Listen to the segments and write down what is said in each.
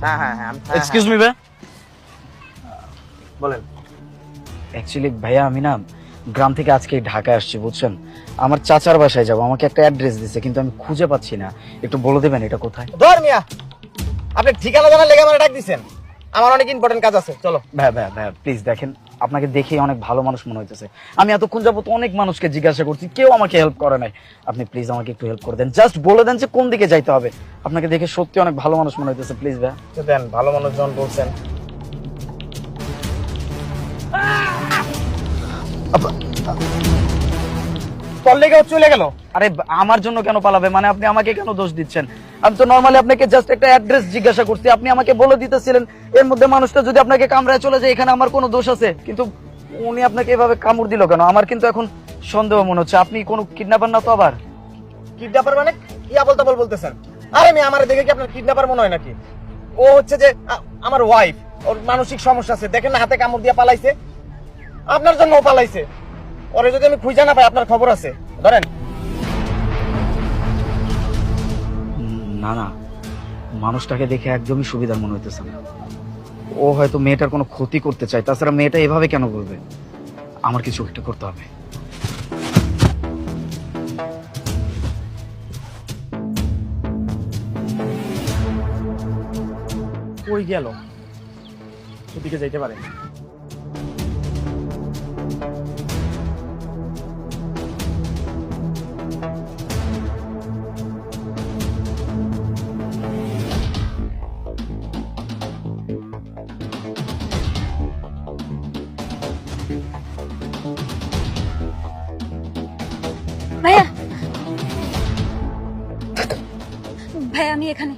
হ্যাঁ হ্যাঁ হ্যাঁ এক্সকিউজ মি ভাই। বলেন। অ্যাকচুয়ালি ভাইয়া আমি না গ্রাম থেকে আজকে ঢাকায় আসছি বুঝছেন, আমার চাচার বাসায় যাব, আমাকে একটা অ্যাড্রেস দিছে কিন্তু আমি খুঁজে পাচ্ছি না, একটু বলে দেবেন এটা কোথায়? ধর মিয়া, আপনি ঠিকানা জানার লেগে আমার ডাক দিছেন, আমার অনেক ইম্পর্টেন্ট কাজ আছে, চলো। ভাই ভাই ভাই প্লিজ দেখেন, আপনাকে দেখেই অনেক ভালো মানুষ মনে হইতেছে। আমি এতক্ষণ যাবত অনেক মানুষকে জিজ্ঞাসা করছি, কেউ আমাকে হেল্প করে নাই। আপনি প্লিজ আমাকে একটু হেল্প করে দেন, জাস্ট বলে দেন যে কোন দিকে যাইতে হবে। আপনাকে দেখে সত্যি অনেক ভালো মানুষ মনে হইতেছে, প্লিজ ভাই। তো দেন, ভালো মানুষ যখন বলছেন। তোর লেগে চলে গেল। আরে আমার জন্য কেন পালাবে, মানে আপনি আমাকে কেন দোষ দিচ্ছেন? আমি তো নরমালি আপনাকে জাস্ট একটা অ্যাড্রেস জিজ্ঞাসা করছি, আপনি আমাকে বলে দিতেছিলেন এর মধ্যে মানুষটা যদি আপনাকে কামড়ায় চলে যায় এখানে আমার কোনো দোষ আছে, কিন্তু উনি আপনাকে এভাবে কামড় দিল কেন? আমার কিন্তু এখন সন্দেহ মনে হচ্ছে আপনি কোনো কিডন্যাপার না তো আবার? কিডন্যাপার মানে কি আবল তাবল বলতেছেন? আরে মেয়ে, আমার দেখে কি আপনার কিডন্যাপার মনে হয় নাকি? ও হচ্ছে যে আমার ওয়াইফ, ওর মানসিক সমস্যা আছে, দেখেন না হাতে কামড় দিয়ে পালাইছে, আপনার জন্য ও পালাইছে। ওরে যদি আমি খুঁজে না পাই আপনার খবর আছে, ধরেন। না না, মানুষটাকে দেখে একদমই সুবিধার মনে হইতেছে না। ও হয়তো মেয়েটার কোনো ক্ষতি করতে চায়, তাছাড়া মেয়েটা এভাবে কেন বলবে? আমার কিছু একটা করতে হবে। কই গেল? ওদিকে যাইতে পারে। ভাইয়া, ভাইয়া আমি এখানে।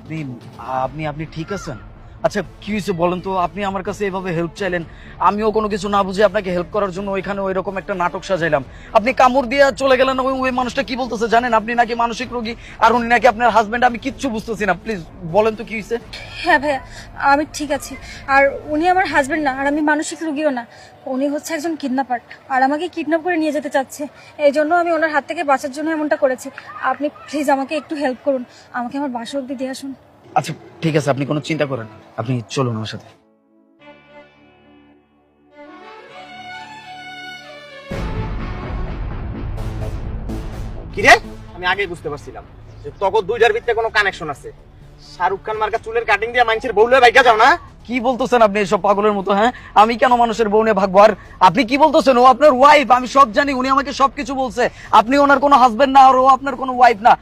আপনি আপনি ঠিক আছেন? আচ্ছা কি হয়েছে বলেন তো, আপনি আমার কাছে এভাবে হেল্প চাইলেন, আমিও কোনো কিছু না বুঝে আপনাকে হেল্প করার জন্য ওইখানে ওইরকম একটা নাটক সাজাইলাম, আপনি কামড় দিয়ে চলে গেলেন। ওই মানুষটা কি বলতেছে জানেন? আপনি নাকি মানসিক রোগী আর উনি নাকি আপনার হাজবেন্ড। আমি কিচ্ছু বুঝতেছি না, প্লিজ বলেন তো কি হয়েছে। হ্যাঁ ভাইয়া, আমি ঠিক আছি। আর উনি আমার হাজবেন্ড না, আর আমি মানসিক রোগীও না। উনি হচ্ছে একজন কিডন্যাপার, আর আমাকে কিডন্যাপ করে নিয়ে যেতে চাচ্ছে। এই জন্য আমি ওনার হাত থেকে বাঁচার জন্য এমনটা করেছি। আপনি প্লিজ আমাকে একটু হেল্প করুন, আমাকে আমার বাসা অব্দি দিয়ে আসুন। আচ্ছা ঠিক আছে, আপনি কোনো চিন্তা করেন না, আপনি চলুন আমার সাথে। কি রে? আমি আগেই বুঝতে পারছিলাম যে তখন দুইটার ভিতরে কোনো কানেকশন আছে। শাহরুখ খান মার্কা চুলের কাটিং দিয়ে মানুষের বউলে বাইকা যাও না? কি বলতেছেন আপনি এসব পাগলের মতো? হ্যাঁ আমি কেন মানুষের বউ নিয়ে ভাগবো? আর আপনি কি বলতেছেন? ও আপনার ওয়াইফ, আমি সব জানি, উনি আমাকে সবকিছু বলছে। আপনি ওনার কোনো হাজবেন্ড না, আর ও আপনার কোনো ওয়াইফ না।